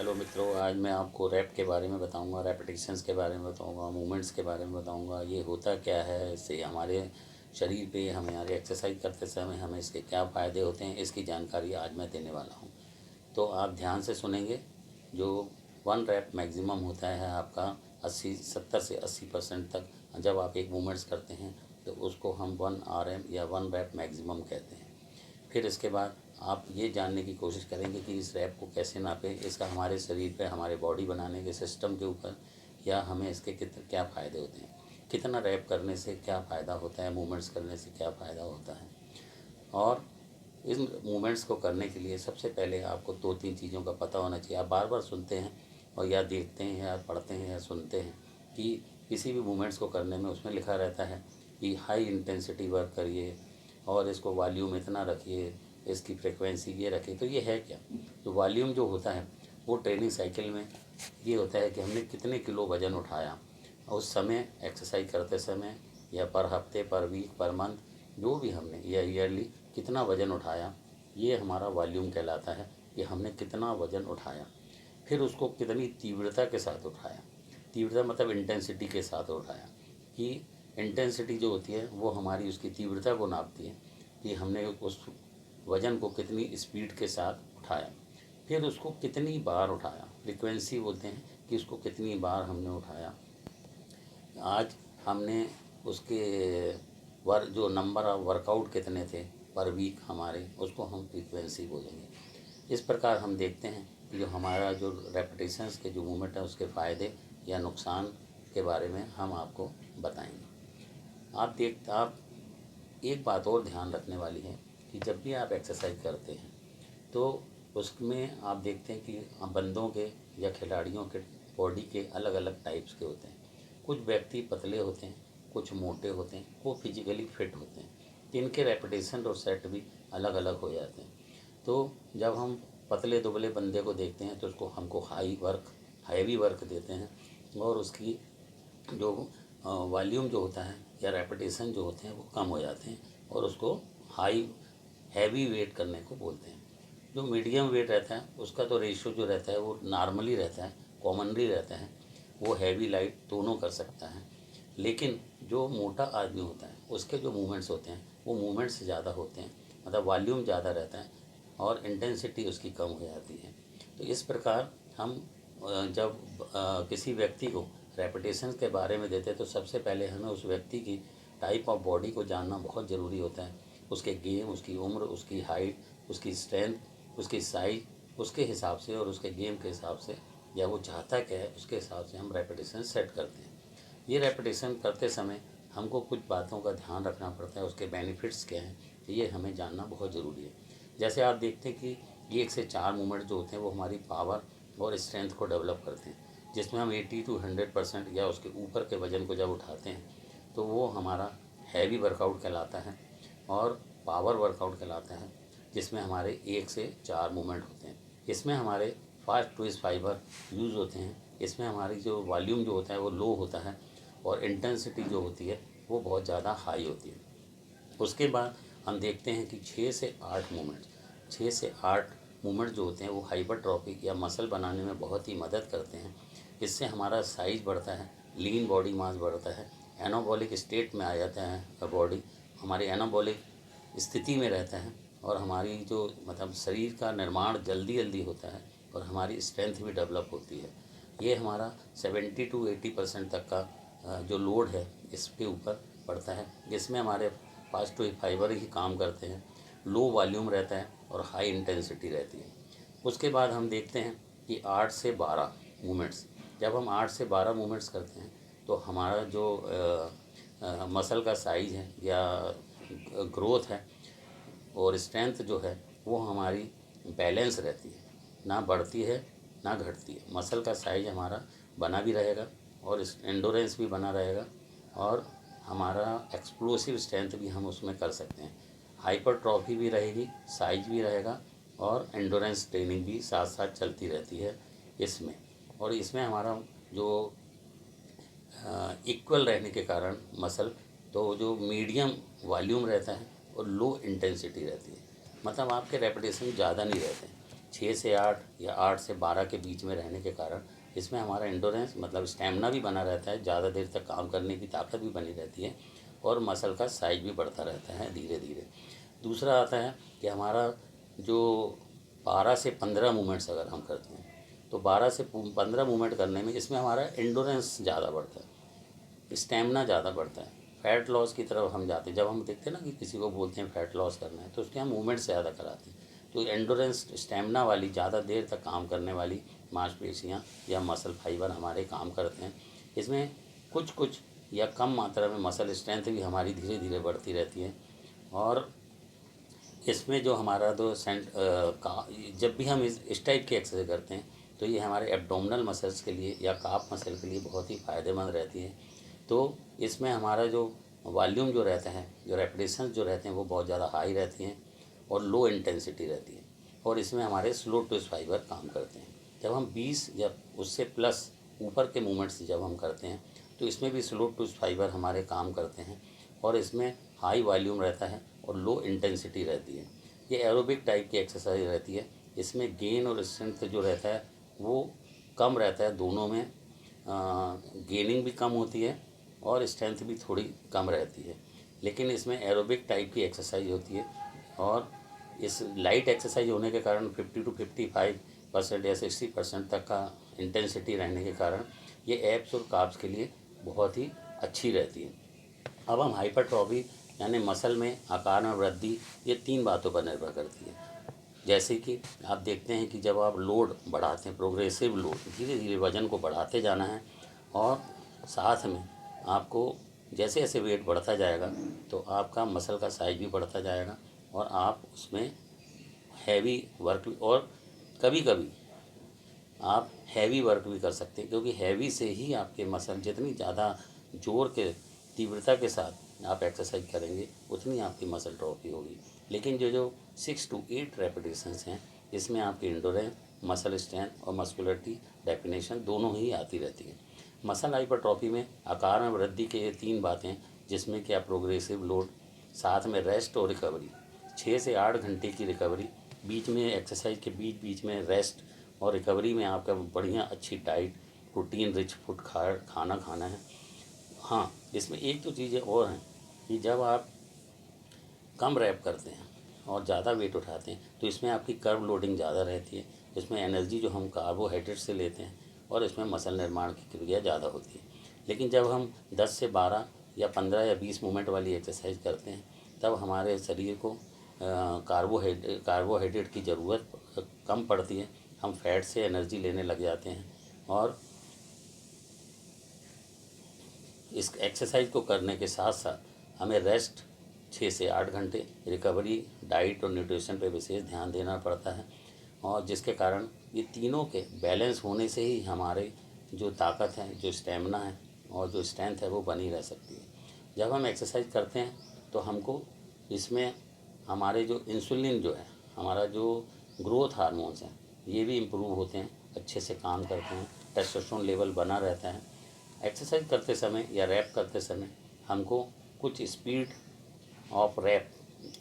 Hello मित्रों, आज मैं आपको रैप के बारे में बताऊंगा, रेपिटेशंस के बारे में बताऊंगा, मूवमेंट्स के बारे में बताऊंगा। ये होता क्या है, इससे हमारे शरीर पे, हमारे एक्सरसाइज करते समय हमें इसके क्या फ़ायदे होते हैं, इसकी जानकारी आज मैं देने वाला हूं। तो आप ध्यान से सुनेंगे। जो 1 रैप मैक्सिमम होता है आपका 70 से 80% तक, जब आप एक मूवमेंट्स करते हैं तो उसको हम 1 RM या 1 रैप मैक्सिमम कहते हैं। फिर इसके बाद आप ये जानने की कोशिश करेंगे कि इस रैप को कैसे नापें, इसका हमारे शरीर पे, हमारे बॉडी बनाने के सिस्टम के ऊपर, या हमें इसके क्या फ़ायदे होते हैं, कितना रैप करने से क्या फ़ायदा होता है, मूवमेंट्स करने से क्या फ़ायदा होता है। और इन मूवमेंट्स को करने के लिए सबसे पहले आपको 2-3 चीज़ों का पता होना चाहिए। आप बार बार सुनते हैं और या देखते हैं या पढ़ते हैं या सुनते हैं कि किसी भी मूवमेंट्स को करने में उसमें लिखा रहता है कि हाई इंटेंसिटी वर्क करिए और इसको वॉल्यूम इतना रखिए, इसकी फ्रिक्वेंसी ये रखिए। तो ये है क्या? तो वॉल्यूम जो होता है वो ट्रेनिंग साइकिल में ये होता है कि हमने कितने किलो वज़न उठाया उस समय, एक्सरसाइज करते समय, या पर हफ्ते, पर वीक, पर मंथ, जो भी हमने, या ईयरली कितना वज़न उठाया, ये हमारा वॉल्यूम कहलाता है कि हमने कितना वज़न उठाया। फिर उसको कितनी तीव्रता के साथ उठाया। तीव्रता मतलब इंटेंसिटी के साथ उठाया, कि इंटेंसिटी जो होती है वो हमारी उसकी तीव्रता को नापती है कि हमने उस वज़न को कितनी स्पीड के साथ उठाया। फिर उसको कितनी बार उठाया, फ्रीक्वेंसी बोलते हैं कि उसको कितनी बार हमने उठाया। आज हमने उसके जो नंबर ऑफ वर्कआउट कितने थे पर वीक हमारे, उसको हम फ्रीक्वेंसी बोलेंगे। इस प्रकार हम देखते हैं कि जो हमारा जो रेपिटेशंस के जो मूवमेंट है उसके फ़ायदे या नुकसान के बारे में हम आपको बताएंगे। आप एक बात और ध्यान रखने वाली है कि जब भी आप एक्सरसाइज करते हैं तो उसमें आप देखते हैं कि बंदों के या खिलाड़ियों के बॉडी के अलग अलग टाइप्स के होते हैं। कुछ व्यक्ति पतले होते हैं, कुछ मोटे होते हैं, वो फिजिकली फिट होते हैं। इनके रेपिटेशन और सेट भी अलग अलग हो जाते हैं। तो जब हम पतले दुबले बंदे को देखते हैं तो उसको हमको हैवी वर्क देते हैं, और उसकी जो वॉल्यूम जो होता है या रेपिटेशन जो होते हैं वो कम हो जाते हैं, और उसको हैवी वेट करने को बोलते हैं। जो मीडियम वेट रहता है उसका तो रेशियो जो रहता है वो नॉर्मली रहता है, कॉमनली रहता है, वो हैवी लाइट दोनों कर सकता है। लेकिन जो मोटा आदमी होता है उसके जो मूवमेंट्स होते हैं वो मूवमेंट्स ज़्यादा होते हैं, मतलब वॉल्यूम ज़्यादा रहता है और इंटेंसिटी उसकी कम हो जाती है। तो इस प्रकार हम जब किसी व्यक्ति को रेपिटेशंस के बारे में देते हैं तो सबसे पहले हमें उस व्यक्ति की टाइप ऑफ बॉडी को जानना बहुत ज़रूरी होता है। उसके गेम, उसकी उम्र, उसकी हाइट, उसकी स्ट्रेंथ, उसकी साइज, उसके हिसाब से और उसके गेम के हिसाब से, या वो चाहता क्या है उसके हिसाब से हम रेपिटेशन सेट करते हैं। ये रेपिटेशन करते समय हमको कुछ बातों का ध्यान रखना पड़ता है, उसके बेनिफिट्स क्या हैं, ये हमें जानना बहुत ज़रूरी है। जैसे आप देखते हैं कि 1 से 4 मूवमेंट जो होते हैं वो हमारी पावर और स्ट्रेंथ को डेवलप करते हैं, जिसमें हम 80 to 100% या उसके ऊपर के वज़न को जब उठाते हैं तो वो हमारा हैवी वर्कआउट कहलाता है और पावर वर्कआउट कहलाता है, जिसमें हमारे 1 से 4 मूवमेंट होते हैं। इसमें हमारे फास्ट ट्विस्ट फाइबर यूज़ होते हैं। इसमें हमारी जो वॉल्यूम जो होता है वो लो होता है और इंटेंसिटी जो होती है वो बहुत ज़्यादा हाई होती है। उसके बाद हम देखते हैं कि 6 से 8 मूवमेंट जो होते हैं वो हाइपरट्रॉफी या मसल बनाने में बहुत ही मदद करते हैं। इससे हमारा साइज बढ़ता है, लीन बॉडी मास बढ़ता है, एनाबॉलिक स्टेट में आ जाता है बॉडी, हमारी एनाबॉलिक स्थिति में रहता है, और हमारी जो मतलब शरीर का निर्माण जल्दी जल्दी होता है और हमारी स्ट्रेंथ भी डेवलप होती है। ये हमारा 70 to 80% तक का जो लोड है इसके ऊपर पड़ता है, जिसमें हमारे फास्ट ट्विच फाइबर ही काम करते हैं, लो वॉल्यूम रहता है और हाई इंटेंसिटी रहती है। उसके बाद हम देखते हैं कि 8 से 12 मूवमेंट्स, जब हम 8 से 12 मूवमेंट्स करते हैं तो हमारा जो मसल का साइज़ है या ग्रोथ है और स्ट्रेंथ जो है वो हमारी बैलेंस रहती है, ना बढ़ती है ना घटती है। मसल का साइज हमारा बना भी रहेगा और एंडोरेंस भी बना रहेगा, और हमारा एक्सप्लोसिव स्ट्रेंथ भी हम उसमें कर सकते हैं। हाइपरट्रॉफी भी रहेगी, साइज भी रहेगा, और एंडोरेंस ट्रेनिंग भी साथ साथ चलती रहती है इसमें। और इसमें हमारा जो इक्वल रहने के कारण मसल, तो जो मीडियम वॉल्यूम रहता है और लो इंटेंसिटी रहती है, मतलब आपके रेपिटेशन ज़्यादा नहीं रहते हैं। 6 से 8 या 8 से 12 के बीच में रहने के कारण इसमें हमारा एंडोरेंस मतलब स्टेमिना भी बना रहता है, ज़्यादा देर तक काम करने की ताकत भी बनी रहती है और मसल का साइज भी बढ़ता रहता है धीरे धीरे। दूसरा आता है कि हमारा जो 12 से 15 मूवमेंट्स अगर हम करते हैं तो 12 से 15 मूवमेंट करने में इसमें हमारा एंडोरेंस ज़्यादा बढ़ता है, स्टेमिना ज़्यादा बढ़ता है। फैट लॉस की तरफ हम जाते हैं, जब हम देखते हैं ना कि किसी को बोलते हैं फैट लॉस करना है तो उसके हम मूवमेंट्स ज़्यादा कराते हैं। तो एंडोरेंस स्टेमिना वाली ज़्यादा देर तक काम करने वाली मांसपेशियाँ या मसल फाइबर हमारे काम करते हैं। इसमें कुछ कुछ या कम मात्रा में मसल स्ट्रेंथ भी हमारी धीरे धीरे बढ़ती रहती है। और इसमें जो हमारा तो जब भी हम इस टाइप की एक्सरसाइज करते हैं तो ये हमारे एब्डोमिनल मसल्स के लिए या काफ मसल के लिए बहुत ही फ़ायदेमंद रहती है। तो इसमें हमारा जो वॉल्यूम जो रहता है, जो रेपिटेशन जो रहते हैं वो बहुत ज़्यादा हाई रहती हैं और लो इंटेंसिटी रहती है। और इसमें हमारे स्लो ट्विस्ट फाइबर काम करते हैं। जब हम 20 या उससे प्लस ऊपर के मूवमेंट्स जब हम करते हैं तो इसमें भी स्लो ट्विस्ट फाइबर हमारे काम करते हैं और इसमें हाई वॉल्यूम रहता है और लो इंटेंसिटी रहती है। ये एरोबिक टाइप की एक्सरसाइज रहती है। इसमें गेन और स्ट्रेंथ जो रहता है वो कम रहता है, दोनों में गेनिंग भी कम होती है और स्ट्रेंथ भी थोड़ी कम रहती है। लेकिन इसमें एरोबिक टाइप की एक्सरसाइज होती है और इस लाइट एक्सरसाइज होने के कारण 50 to 55% या 60% तक का इंटेंसिटी रहने के कारण ये एब्स और काब्स के लिए बहुत ही अच्छी रहती है। अब हम हाइपरट्रॉफी यानी मसल में आकार में वृद्धि, ये 3 बातों पर निर्भर करती है। जैसे कि आप देखते हैं कि जब आप लोड बढ़ाते हैं, प्रोग्रेसिव लोड, धीरे धीरे वज़न को बढ़ाते जाना है और साथ में आपको जैसे जैसे वेट बढ़ता जाएगा तो आपका मसल का साइज भी बढ़ता जाएगा और आप उसमें हैवी वर्क और कभी कभी आप हैवी वर्क भी कर सकते हैं, क्योंकि हैवी से ही आपके मसल जितनी ज़्यादा जोर के तीव्रता के साथ आप एक्सरसाइज करेंगे उतनी आपकी मसल ट्रॉफी होगी। लेकिन जो 6 to 8 रेपिटेशंस हैं इसमें आपकी एंडोरेंस, मसल स्ट्रेंथ और मस्कुलरिटी डेफिनेशन दोनों ही आती रहती है। मसल हाइपरट्रॉफी में आकार में वृद्धि के ये 3 बातें, जिसमें क्या प्रोग्रेसिव लोड, साथ में रेस्ट और रिकवरी, 6 से 8 घंटे की रिकवरी, बीच में एक्सरसाइज के बीच बीच में रेस्ट और रिकवरी में आपका बढ़िया अच्छी डाइट, प्रोटीन रिच फूड खाना खाना है। हाँ, इसमें एक तो चीज़ें और हैं कि जब आप कम रैप करते हैं और ज़्यादा वेट उठाते हैं तो इसमें आपकी कर्व लोडिंग ज़्यादा रहती है। इसमें एनर्जी जो हम कार्बोहाइड्रेट से लेते हैं और इसमें मसल निर्माण की क्रिया ज़्यादा होती है। लेकिन जब हम 10 से 12 या 15 या 20 मूवमेंट वाली एक्सरसाइज करते हैं तब हमारे शरीर को कार्बोहाइड्रेट की ज़रूरत कम पड़ती है। हम फैट से एनर्जी लेने लग जाते हैं और इस एक्सरसाइज को करने के साथ साथ हमें रेस्ट 6 से 8 घंटे, रिकवरी, डाइट और न्यूट्रिशन पे विशेष ध्यान देना पड़ता है। और जिसके कारण ये तीनों के बैलेंस होने से ही हमारे जो ताकत है, जो स्टेमिना है और जो स्ट्रेंथ है वो बनी रह सकती है। जब हम एक्सरसाइज करते हैं तो हमको इसमें हमारे जो इंसुलिन जो है, हमारा जो ग्रोथ हार्मोन्स हैं, ये भी इम्प्रूव होते हैं, अच्छे से काम करते हैं, टेस्टोस्टेरोन लेवल बना रहता है। एक्सरसाइज करते समय या रैप करते समय हमको कुछ स्पीड ऑफ रैप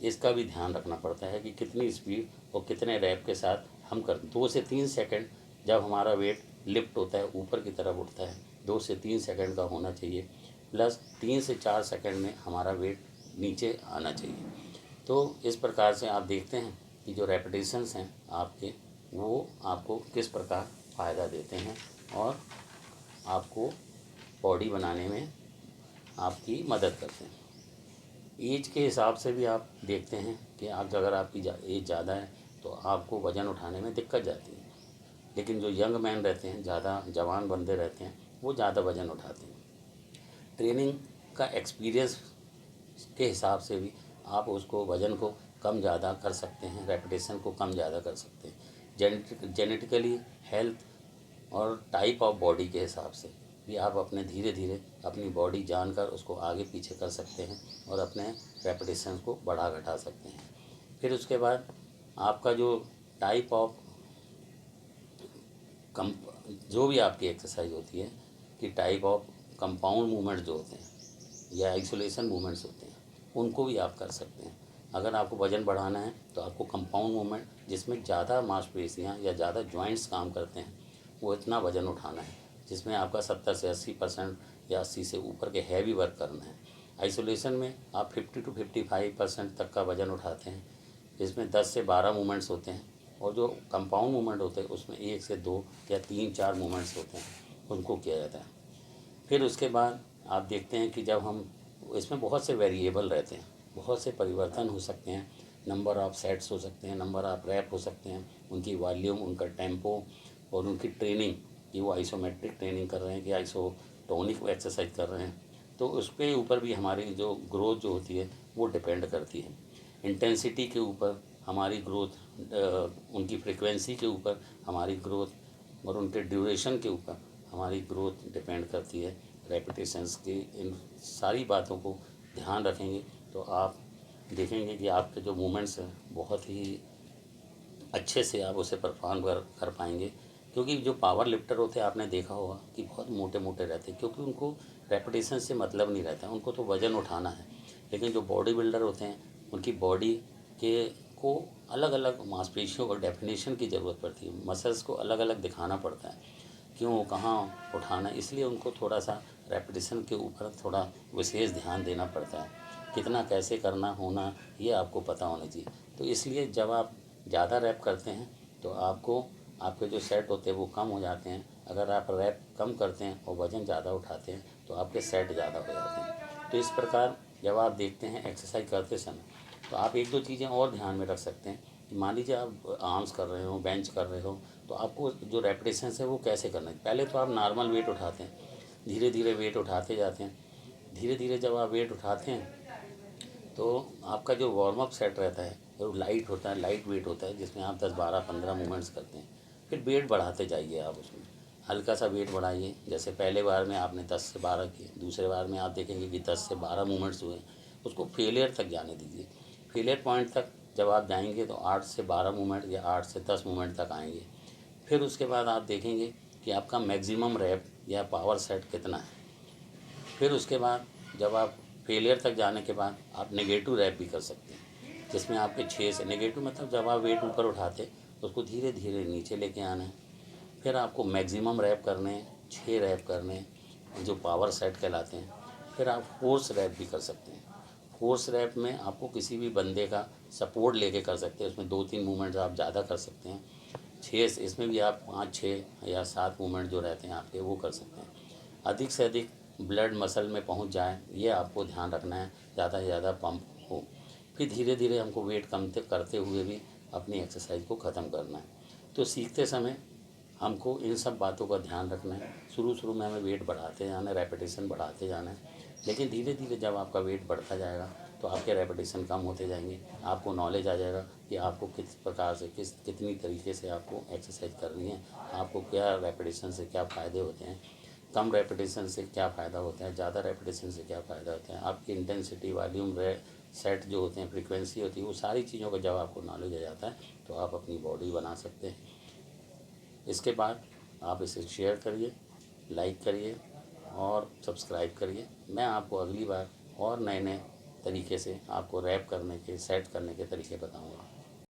इसका भी ध्यान रखना पड़ता है कि कितनी स्पीड और कितने रैप के साथ हम कर 2 से 3 सेकंड जब हमारा वेट लिफ्ट होता है, ऊपर की तरफ उठता है, 2 से 3 सेकंड का होना चाहिए, प्लस 3 से 4 सेकंड में हमारा वेट नीचे आना चाहिए। तो इस प्रकार से आप देखते हैं कि जो रेपिटेशंस हैं आपके, वो आपको किस प्रकार फ़ायदा देते हैं और आपको बॉडी बनाने में आपकी मदद करते हैं। एज के हिसाब से भी आप देखते हैं कि आप अगर आपकी एज ज़्यादा है तो आपको वज़न उठाने में दिक्कत जाती है। लेकिन जो यंग मैन रहते हैं, ज़्यादा जवान बंदे रहते हैं, वो ज़्यादा वज़न उठाते हैं। ट्रेनिंग का एक्सपीरियंस के हिसाब से भी आप उसको वज़न को कम ज़्यादा कर सकते हैं, रेपिटेशन को कम ज़्यादा कर सकते हैं। जेनेटिकली हेल्थ और टाइप ऑफ बॉडी के हिसाब से भी आप अपने धीरे धीरे अपनी बॉडी जानकर उसको आगे पीछे कर सकते हैं और अपने रेपिटेशन को बढ़ा घटा सकते हैं। फिर उसके बाद आपका जो टाइप ऑफ कम जो भी आपकी एक्सरसाइज होती है कि टाइप ऑफ कंपाउंड मूवमेंट जो होते हैं या आइसोलेशन मूवमेंट्स होते हैं, उनको भी आप कर सकते हैं। अगर आपको वज़न बढ़ाना है तो आपको कंपाउंड मूवमेंट, जिसमें ज़्यादा मांसपेशियाँ या ज़्यादा जॉइंट्स काम करते हैं, वो इतना वज़न उठाना है, जिसमें आपका 70 से 80% या 80 से ऊपर के हैवी वर्क करना है। आइसोलेशन में आप 50 to 55% तक का वज़न उठाते हैं, जिसमें 10 से 12 मूवमेंट्स होते हैं, और जो कंपाउंड मूवमेंट होते हैं उसमें 1 से 2 या 3-4 मूवमेंट्स होते हैं, उनको किया जाता है। फिर उसके बाद आप देखते हैं कि जब हम, इसमें बहुत से वेरिएबल रहते हैं, बहुत से परिवर्तन हो सकते हैं, नंबर ऑफ़ सेट्स हो सकते हैं, नंबर ऑफ़ रैप हो सकते हैं, उनकी वॉल्यूम, उनका टेम्पो और उनकी ट्रेनिंग, कि वो आइसोमेट्रिक ट्रेनिंग कर रहे हैं कि आइसोटोनिक एक्सरसाइज कर रहे हैं, तो उसके ऊपर भी हमारी जो ग्रोथ जो होती है वो डिपेंड करती है। इंटेंसिटी के ऊपर हमारी ग्रोथ, उनकी फ्रिक्वेंसी के ऊपर हमारी ग्रोथ और उनके ड्यूरेशन के ऊपर हमारी ग्रोथ डिपेंड करती है। रेपिटेशंस की इन सारी बातों को ध्यान रखेंगे तो आप देखेंगे कि आपके जो मूवमेंट्स हैं बहुत ही अच्छे से आप उसे परफॉर्म कर पाएंगे। क्योंकि जो पावर लिफ्टर होते हैं, आपने देखा होगा कि बहुत मोटे मोटे रहते हैं, क्योंकि उनको रेपिटेशन से मतलब नहीं रहता, उनको तो वज़न उठाना है। लेकिन जो बॉडी बिल्डर होते हैं, उनकी बॉडी के को अलग अलग मांसपेशियों और डेफिनेशन की ज़रूरत पड़ती है, मसल्स को अलग अलग दिखाना पड़ता है, क्यों कहाँ उठाना है, इसलिए उनको थोड़ा सा रेपिटेशन के ऊपर थोड़ा विशेष ध्यान देना पड़ता है। कितना कैसे करना होना ये आपको पता होना चाहिए। तो इसलिए जब आप ज़्यादा रैप करते हैं तो आपको, आपके जो सेट होते हैं वो कम हो जाते हैं। अगर आप रैप कम करते हैं और वज़न ज़्यादा उठाते हैं तो आपके सेट ज़्यादा हो जाते हैं। तो इस प्रकार जब आप देखते हैं एक्सरसाइज करते समय, तो आप एक दो चीज़ें और ध्यान में रख सकते हैं कि मान लीजिए आप आर्म्स कर रहे हो, बेंच कर रहे हो, तो आपको जो रेपिटेशंस है वो कैसे करना है। पहले तो आप नॉर्मल वेट उठाते हैं, धीरे धीरे वेट उठाते जाते हैं। धीरे धीरे जब आप वेट उठाते हैं तो आपका जो वार्म अप सेट रहता है वो लाइट होता है, लाइट वेट होता है, जिसमें आप 10-12-15 मूवमेंट्स करते हैं। फिर वेट बढ़ाते जाइए, आप उसमें हल्का सा वेट बढ़ाइए। जैसे पहले बार में आपने 10 से 12 किए, दूसरे बार में आप देखेंगे कि 10 से 12 मूवमेंट्स हुए, उसको फेलियर तक जाने दीजिए। फेलियर पॉइंट तक जब आप जाएंगे तो 8 से 12 मूवमेंट या 8 से 10 मूवमेंट तक आएंगे। फिर उसके बाद आप देखेंगे कि आपका मैक्सिमम रैप या पावर सेट कितना है। फिर उसके बाद जब आप फेलियर तक जाने के बाद आप नेगेटिव रैप भी कर सकते हैं, जिसमें आपके 6 से, नेगेटिव मतलब जब आप वेट ऊपर उठाते तो उसको धीरे धीरे नीचे लेके आना है। फिर आपको मैक्सिमम रैप करने हैं, 6 रैप करने हैं, जो पावर सेट कहलाते हैं। फिर आप फोर्स रैप भी कर सकते हैं। फोर्स रैप में आपको किसी भी बंदे का सपोर्ट लेके कर सकते हैं, उसमें 2-3 मूवमेंट्स आप ज़्यादा कर सकते हैं। 6 से, इसमें भी आप 5-6 या 7 मूवमेंट जो रहते हैं आपके, वो कर सकते हैं। अधिक से अधिक ब्लड मसल में पहुंच जाए, ये आपको ध्यान रखना है, ज़्यादा से ज़्यादा पंप हो। फिर धीरे धीरे हमको वेट कम करते हुए भी अपनी एक्सरसाइज को ख़त्म करना है। तो सीखते समय हमको इन सब बातों का ध्यान रखना है। शुरू शुरू में हमें वेट बढ़ाते जाना है, रेपिटेशन बढ़ाते जाना है, लेकिन धीरे धीरे जब आपका वेट बढ़ता जाएगा तो आपके रेपिटेशन कम होते जाएंगे। आपको नॉलेज आ जाएगा कि आपको किस प्रकार से, कितनी तरीके से आपको एक्सरसाइज करनी है, आपको क्या रेपिटेशन से क्या फ़ायदे होते हैं, कम रेपिटेशन से क्या फ़ायदा होता है, ज़्यादा रेपिटेशन से क्या फ़ायदा होता है, आपकी इंटेंसिटी, वॉल्यूम, सेट जो होते हैं, फ्रीक्वेंसी होती है, वो सारी चीज़ों का जब आपको नॉलेज आ जाता है तो आप अपनी बॉडी बना सकते हैं। इसके बाद आप इसे शेयर करिए, लाइक करिए और सब्सक्राइब करिए। मैं आपको अगली बार और नए नए तरीके से आपको रैप करने के, सेट करने के तरीके बताऊंगा।